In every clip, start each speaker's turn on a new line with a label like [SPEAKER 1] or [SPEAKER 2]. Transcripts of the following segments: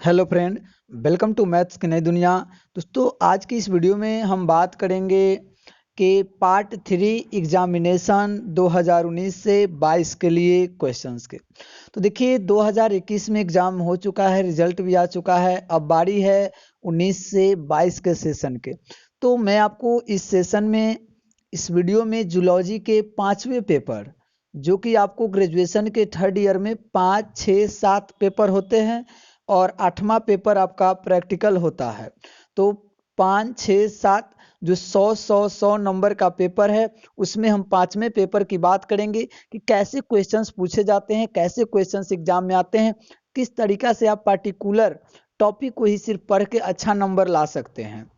[SPEAKER 1] Hello friend, welcome to maths की नई दुनिया। दोस्तों, आज की इस वीडियो में हम बात करेंगे कि पार्ट 3 एग्जामिनेशन 2019 से 22 के लिए क्वेश्चंस के। तो देखिए, 2021 में एग्जाम हो चुका है, रिजल्ट भी आ चुका है। अब बारी है 19 से 22 के सेशन के। तो मैं आपको इस सेशन में, इस वीडियो में जूलॉजी के 5वें पेपर, जो कि आपको ग्रेजुएशन के थर्ड ईयर में 5, 6, 7 पेपर होते हैं और 8वां पेपर आपका प्रैक्टिकल होता है। तो 5, 6, 7 जो 100 नंबर का पेपर है, उसमें हम 5वें पेपर की बात करेंगे कि कैसे क्वेश्चंस पूछे जाते हैं, कैसे क्वेश्चंस एग्जाम में आते हैं, किस तरीका से आप पार्टिकुलर टॉपिक को ही सिर्फ पढ़ के अच्छा नंबर ला सकते हैं।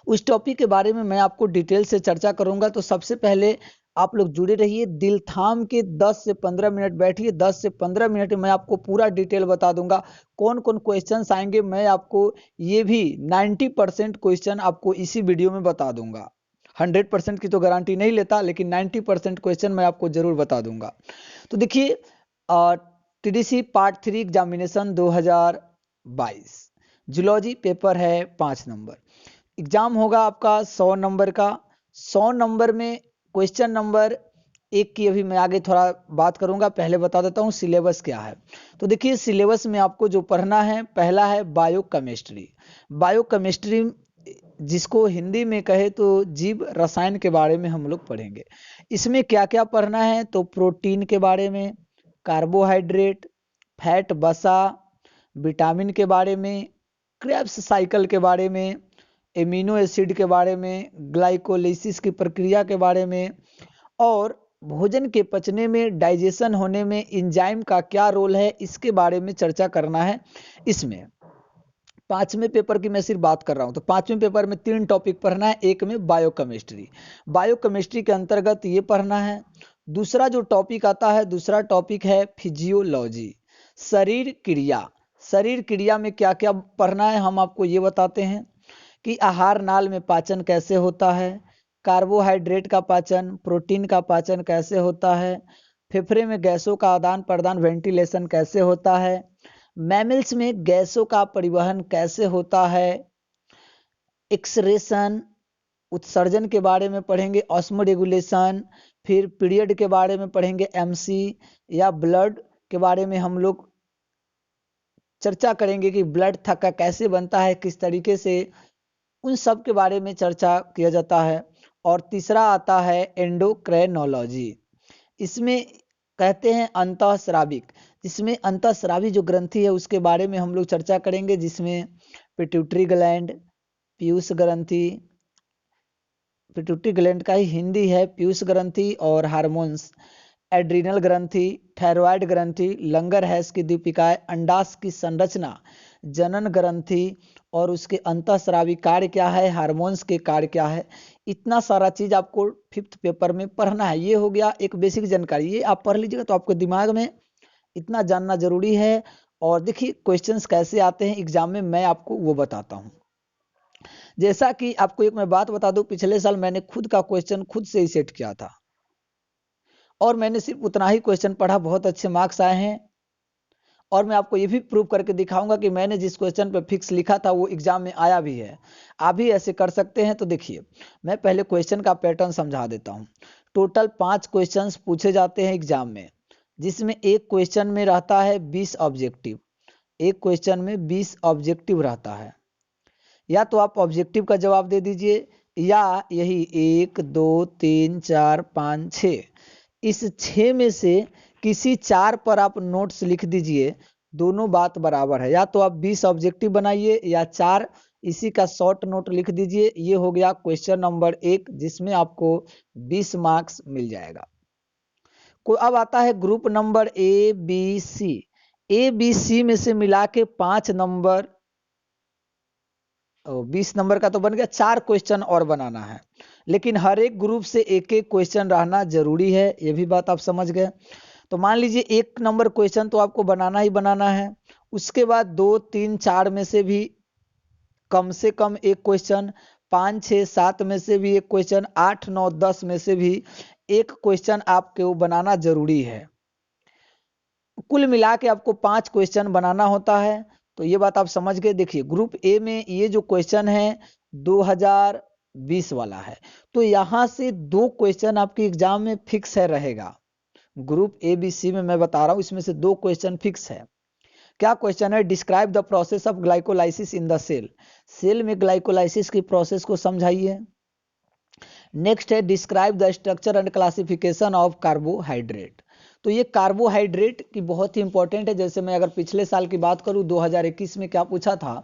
[SPEAKER 1] उस टॉपिक के बारे में मैं आपको डिटेल से चर्चा करूंगा। तो सबसे पहले आप लोग जुड़े रहिए, दिल थाम के 10 से 15 मिनट बैठिए। 10 से 15 मिनट में मैं आपको पूरा डिटेल बता दूंगा कौन कौन क्वेश्चंस आएंगे। मैं आपको ये भी 90% क्वेश्चन आपको इसी वीडियो में बता दूंगा। 100% की तो गारंटी नहीं लेता, लेकिन 90% क्वेश्चन मैं आपको जरूर बता दूंगा। तो देखिए, TDC part 3 examination 2022 zoology paper है 5 नंबर। एग्जाम होगा आपका 100 नंबर का। 100 नंबर में क्वेश्चन नंबर 1 की अभी मैं आगे थोड़ा बात करूंगा, पहले बता देता हूं सिलेबस क्या है। तो देखिए, सिलेबस में आपको जो पढ़ना है, पहला है बायोकेमिस्ट्री। बायोकेमिस्ट्री जिसको हिंदी में कहे तो जीव रसायन के बारे में हम लोग पढ़ेंगे। इसमें क्या क्या पढ़ना है, तो प्रोटीन के बारे में, कार्बोहाइड्रेट, फैट वसा, विटामिन के बारे में, क्रेब्स साइकिल के बारे में, एमिनो एसिड के बारे में, ग्लाइकोलाइसिस की प्रक्रिया के बारे में, और भोजन के पचने में, डाइजेशन होने में एंजाइम का क्या रोल है, इसके बारे में चर्चा करना है। इसमें 5वें पेपर की मैं सिर्फ बात कर रहा हूं। तो 5वें पेपर में 3 टॉपिक पढ़ना है। एक में बायोकेमिस्ट्री, बायोकेमिस्ट्री के अंतर्गत ये पढ़ना है। दूसरा जो टॉपिक आता है, दूसरा टॉपिक है फिजियोलॉजी, शरीर क्रिया। शरीर क्रिया में क्या क्या पढ़ना है हम आपको ये बताते हैं कि आहार नाल में पाचन कैसे होता है, कार्बोहाइड्रेट का पाचन, प्रोटीन का पाचन कैसे होता है, फेफड़े में गैसों का आदान प्रदान वेंटिलेशन कैसे होता है, मैमल्स में गैसों का परिवहन कैसे होता है, एक्सरेशन उत्सर्जन के बारे में पढ़ेंगे, ऑस्मोरेगुलेशन, फिर पीरियड के बारे में पढ़ेंगे, एमसी या ब्लड के बारे में हम लोग चर्चा करेंगे कि ब्लड थक्का कैसे बनता है, किस तरीके से, उन सब के बारे में चर्चा किया जाता है। और तीसरा आता है एंडोक्राइनोलॉजी। इसमें कहते हैं अंतःस्राविक, जिसमें अंतःस्रावी जो ग्रंथि है उसके बारे में हम लोग चर्चा करेंगे, जिसमें पिट्यूटरी ग्लैंड, पीयूष ग्रंथि, पिट्यूटरी ग्लैंड का ही हिंदी है पीयूष ग्रंथि, और हार्मोन्स, एड्रीनल ग्रंथि, थायराइड ग्रंथि, लंगर हैश की दीपिकाएं, अंडाशय की संरचना, जनन ग्रंथि, और उसके अंतःस्रावी कार्य क्या है, हार्मोन्स के कार्य क्या है। इतना सारा चीज आपको 5th पेपर में पढ़ना है। ये हो गया एक बेसिक जानकारी, ये आप पढ़ लीजिएगा तो आपको दिमाग में इतना जानना जरूरी है। और देखिए, क्वेश्चंस कैसे आते हैं एग्जाम में, मैं आपको वो बताता हूँ। जैसा कि आपको एक मैं बात बता दूं, पिछले साल मैंने खुद का क्वेश्चन खुद से ही सेट किया था और मैंने सिर्फ उतना ही क्वेश्चन पढ़ा, बहुत अच्छे मार्क्स आए हैं। और मैं आपको ये भी प्रूव करके दिखाऊंगा कि मैंने जिस क्वेश्चन पे फिक्स लिखा था वो एग्जाम में आया भी है। आप भी ऐसे कर सकते हैं। तो देखिए, मैं पहले क्वेश्चन का पैटर्न समझा देता हूँ। टोटल 5 क्वेश्चंस पूछे जाते हैं एग्जाम में, जिसमें एक क्वेश्चन में रहता है 20 ऑब्जेक्टिव। एक क्वेश्चन में 20 ऑब्जेक्टिव रहता है। या तो आप ऑब्जेक्टिव का जवाब दे दीजिए, या यही 1, 2, 3, 4, 5, 6, इस 6 में से किसी 4 पर आप नोट्स लिख दीजिए। दोनों बात बराबर है। या तो आप 20 ऑब्जेक्टिव बनाइए या 4 इसी का शॉर्ट नोट लिख दीजिए। ये हो गया क्वेश्चन नंबर 1, जिसमें आपको 20 मार्क्स मिल जाएगा। अब आता है group number A B C. A B C में से मिला के 5 नंबर, 20 नंबर का तो बन गया। 4 क्वेश्चन और बनाना है, लेकिन हर एक ग्रुप से एक एक क्वेश्चन रहना जरूरी है। ये भी बात आप समझ गए। तो मान लीजिए 1 नंबर क्वेश्चन तो आपको बनाना ही बनाना है। उसके बाद 2, 3, 4 में से भी कम से कम एक क्वेश्चन, 5, 6, 7 में से भी एक क्वेश्चन, 8, 9, 10 में से भी एक क्वेश्चन आपको बनाना जरूरी है। कुल मिला के आपको 5 क्वेश्चन बनाना होता है। तो ये बात आप समझ गए। देखिए ग्रुप ए में ये जो क्वेश्चन है 2020 वाला है, तो यहाँ से 2 क्वेश्चन आपके एग्जाम में फिक्स है रहेगा। ग्रुप ए बी सी में मैं बता रहा हूँ, इसमें से 2 क्वेश्चन फिक्स है। क्या क्वेश्चन है? Describe the process of glycolysis in the cell. Cell में ग्लाइकोलाइसिस की प्रोसेस को समझाइए। नेक्स्ट है describe the structure and classification of carbohydrate. तो ये कार्बोहाइड्रेट की बहुत ही इंपॉर्टेंट है। जैसे मैं अगर पिछले साल की बात करूं 2021 में क्या पूछा था,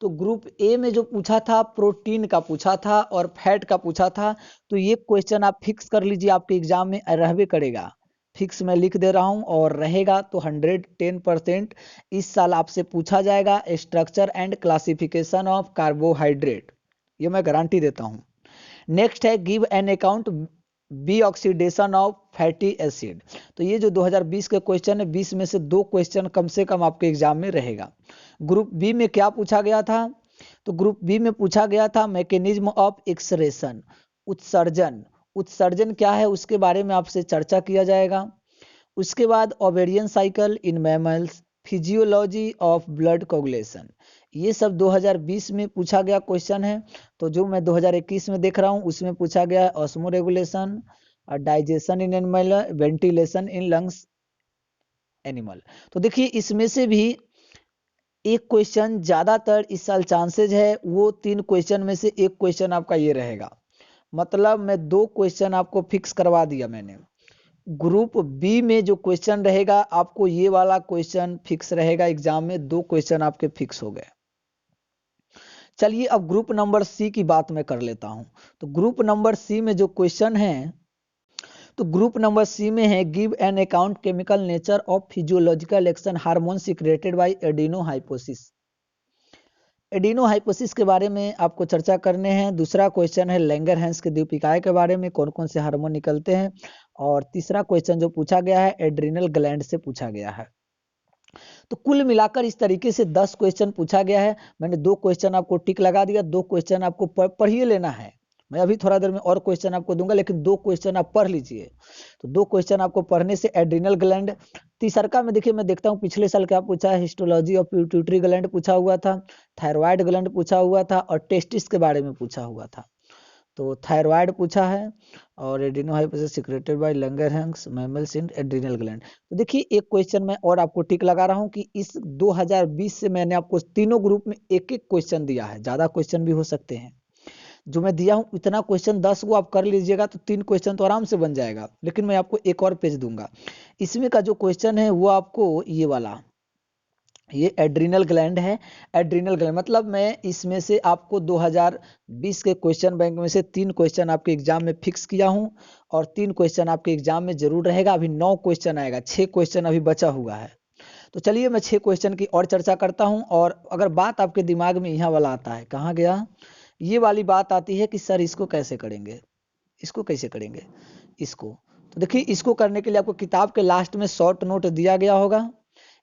[SPEAKER 1] तो ग्रुप ए में जो पूछा था प्रोटीन का पूछा था और फैट का पूछा था। तो ये क्वेश्चन आप फिक्स कर लीजिए, आपके एग्जाम में रहबे करेगा। फिक्स मैं लिख दे रहा हूं और रहेगा तो 110% इस साल आपसे पूछा जाएगा structure and classification of carbohydrate, ये मैं गारंटी देता हूं। नेक्स्ट है give an account B oxidation of fatty acid. तो ये जो 2020 के क्वेश्चन है, 20 में से 2 क्वेश्चन कम से कम आपके एग्जाम में रहेगा। ग्रुप बी में क्या पूछा गया था? तो ग्रुप बी में पूछा गया था मैकेनिज्म ऑफ एक्सरेशन, उत्सर्जन। उत्सर्जन क्या है उसके बारे में आपसे चर्चा किया जाएगा। उसके बाद ovarian cycle in mammals, physiology of blood coagulation, ये सब 2020 में पूछा गया क्वेश्चन है। तो जो मैं 2021 में देख रहा हूँ उसमें पूछा गया है osmo regulation, digestion in animal, ventilation in lungs animal. तो देखिए इसमें से भी एक क्वेश्चन ज्यादातर इस साल चांसेज है वो 3 क्वेश्चन में से एक क्वेश्चन आपका ये रहेगा। मतलब मैं 2 क्वेश्चन आपको फिक्स करवा दिया मैंने। ग्रुप बी में जो क्वेश्चन रहेगा आपको ये वाला क्वेश्चन फिक्स रहेगा एग्जाम में, 2 क्वेश्चन आपके फिक्स हो गए। चलिए अब ग्रुप नंबर सी की बात मैं कर लेता हूं। तो ग्रुप नंबर सी में जो क्वेश्चन है, तो ग्रुप नंबर सी में है give an account chemical nature of physiological action hormone secreted by adenohypophysis. Adenohypophysis के बारे में आपको चर्चा करने हैं। दूसरा क्वेश्चन है लैंगरहैंस के द्वीपिकाय के बारे में, कौन कौन से हार्मोन निकलते हैं। और तीसरा क्वेश्चन जो पूछा गया है एड्रिनल ग्लैंड से पूछा गया है। तो कुल मिलाकर इस तरीके से 10 क्वेश्चन पूछा गया है। मैंने 2 क्वेश्चन आपको टिक लगा दिया, 2 क्वेश्चन आपको पढ़िए लेना है। मैं अभी थोड़ा देर में और क्वेश्चन आपको दूंगा, लेकिन 2 क्वेश्चन आप पढ़ लीजिए। तो 2 क्वेश्चन आपको पढ़ने से एड्रिनल ग्लैंड। तीसरा में देखिए मैं देखता हूँ पिछले साल क्या पूछा है, हिस्टोलॉजी ऑफ पिट्यूटरी ग्लैंड पूछा हुआ था, थायराइड ग्लैंड पूछा हुआ था और टेस्टिस के बारे में पूछा हुआ था। तो थायराइड पूछा है और adenohypophysis secreted by Langerhans mammals in adrenal gland. तो देखिए एक क्वेश्चन मैं और आपको टिक लगा रहा हूं कि इस 2020 से मैंने आपको तीनों ग्रुप में एक एक क्वेश्चन दिया है, ज्यादा क्वेश्चन भी हो सकते हैं। जो मैं दिया हूं इतना क्वेश्चन 10 वो आप कर लीजिएगा तो 3 क्वेश्चन तो आराम से बन जाएगा। लेकिन मैं आपको एक और पेज दूंगा, इसमें का जो क्वेश्चन है वो आपको ये वाला, ये एड्रिनल ग्लैंड है। एड्रिनल ग्लैंड मतलब मैं इसमें से आपको 2020 के क्वेश्चन बैंक में से 3 क्वेश्चन आपके एग्जाम में फिक्स किया हूं और 3 क्वेश्चन आपके एग्जाम में जरूर रहेगा। अभी 9 क्वेश्चन आएगा, 6 क्वेश्चन अभी बचा हुआ है। तो चलिए मैं 6 क्वेश्चन की और चर्चा करता हूं। और अगर बात आपके दिमाग में यहाँ वाला आता है, कहाँ गया, ये वाली बात आती है कि सर इसको कैसे करेंगे, इसको कैसे करेंगे, इसको। तो देखिए इसको करने के लिए आपको किताब के लास्ट में शॉर्ट नोट दिया गया होगा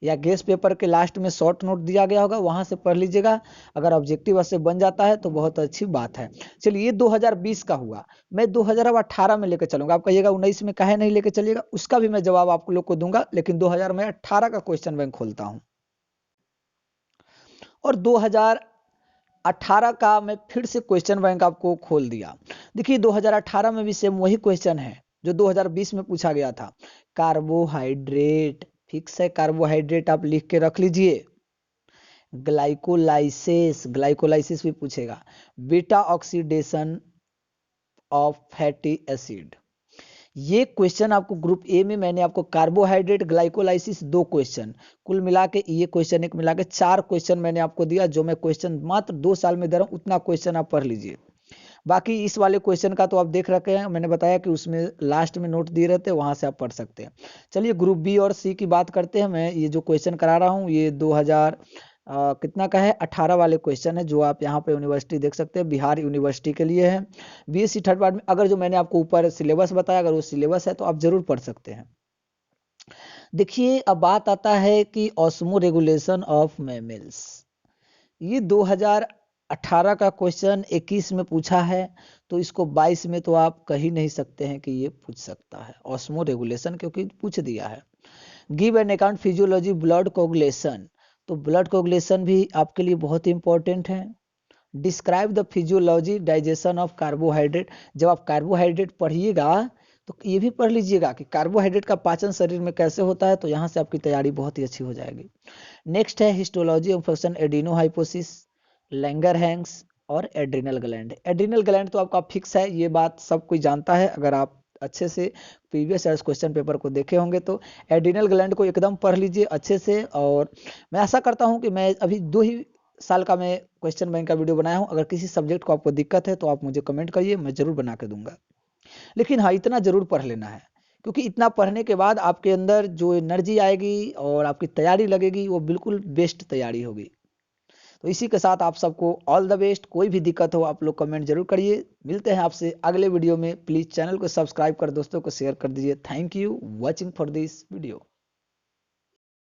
[SPEAKER 1] या गेस्ट पेपर के लास्ट में शॉर्ट नोट दिया गया होगा, वहां से पढ़ लीजिएगा। अगर ऑब्जेक्टिव से बन जाता है तो बहुत अच्छी बात है। चलिए ये 2020 का हुआ, मैं 2018 में लेकर चलूंगा। आप कहिएगा 19 में काहे नहीं लेकर चलिएगा, उसका भी मैं जवाब आप लोग को दूंगा। लेकिन 2018 का क्वेश्चन बैंक खोलता हूं और 2018 का मैं फिर से क्वेश्चन बैंक आपको खोल दिया। देखिए 2018 में भी सेम वही क्वेश्चन है जो 2020 में पूछा गया था। कार्बोहाइड्रेट फिक्स है, कार्बोहाइड्रेट आप लिख के रख लीजिए। ग्लाइकोलाइसिस, ग्लाइकोलाइसिस भी पूछेगा। Beta oxidation of fatty acid, ये क्वेश्चन आपको ग्रुप ए में मैंने आपको कार्बोहाइड्रेट ग्लाइकोलाइसिस 2 क्वेश्चन, कुल मिला के ये क्वेश्चन एक मिला के 4 क्वेश्चन मैंने आपको दिया। जो मैं क्वेश्चन मात्र 2 साल में दे रहा हूं उतना क्वेश्चन आप पढ़ लीजिए। बाकी इस वाले क्वेश्चन का तो आप देख रखे हैं, मैंने बताया कि उसमें लास्ट में नोट दिए रहते हैं, वहां से आप पढ़ सकते हैं। चलिए ग्रुप बी और सी की बात करते हैं। मैं ये जो क्वेश्चन करा रहा हूँ ये 2000 कितना का है, 18 वाले क्वेश्चन है, जो आप यहाँ पे यूनिवर्सिटी देख सकते हैं, बिहार यूनिवर्सिटी के लिए है। बीएससी थर्ड पार्ट में अगर जो मैंने आपको ऊपर सिलेबस बताया अगर वो सिलेबस है तो आप जरूर पढ़ सकते हैं। देखिए अब बात आता है कि ऑस्मो रेगुलेशन ऑफ मैमल्स, ये 2018 का क्वेश्चन 21 में पूछा है, तो इसको 22 में तो आप कह ही नहीं सकते हैं कि ये पूछ सकता है ऑस्मो रेगुलेशन, क्योंकि पूछ दिया है। Give an account physiology blood coagulation, तो ब्लड कोगुलेशन भी आपके लिए बहुत ही इंपॉर्टेंट है। Describe the physiology digestion of carbohydrate, जब आप कार्बोहाइड्रेट पढ़िएगा तो ये भी पढ़ लीजिएगा कि कार्बोहाइड्रेट का पाचन शरीर में कैसे होता है, तो यहाँ से आपकी तैयारी बहुत ही अच्छी हो जाएगी। नेक्स्ट है हिस्टोलॉजी ऑफ फंक्शन एडिनोहाइपोसिस, लैंगरहैंग्स और एड्रिनल ग्लैंड। एड्रिनल ग्लैंड तो आपका फिक्स है, ये बात सब कोई जानता है, अगर आप अच्छे से प्रीवियस ईयर्स क्वेश्चन पेपर को देखे होंगे तो एड्रिनल ग्लैंड को एकदम पढ़ लीजिए अच्छे से। और मैं आशा करता हूँ कि मैं अभी 2 ही साल का मैं क्वेश्चन बैंक का वीडियो बनाया हूँ, अगर किसी सब्जेक्ट को आपको दिक्कत है तो आप मुझे कमेंट करिए, मैं जरूर बना के दूंगा। लेकिन हाँ, इतना जरूर पढ़ लेना है, क्योंकि इतना पढ़ने के बाद आपके अंदर जो एनर्जी आएगी और आपकी तैयारी लगेगी वो बिल्कुल बेस्ट तैयारी होगी। तो इसी के साथ आप सबको ऑल द बेस्ट। कोई भी दिक्कत हो आप लोग कमेंट जरूर करिए। मिलते हैं आपसे अगले वीडियो में। प्लीज़ चैनल को सब्सक्राइब कर दोस्तों को शेयर कर दीजिए। Thank you watching for this video.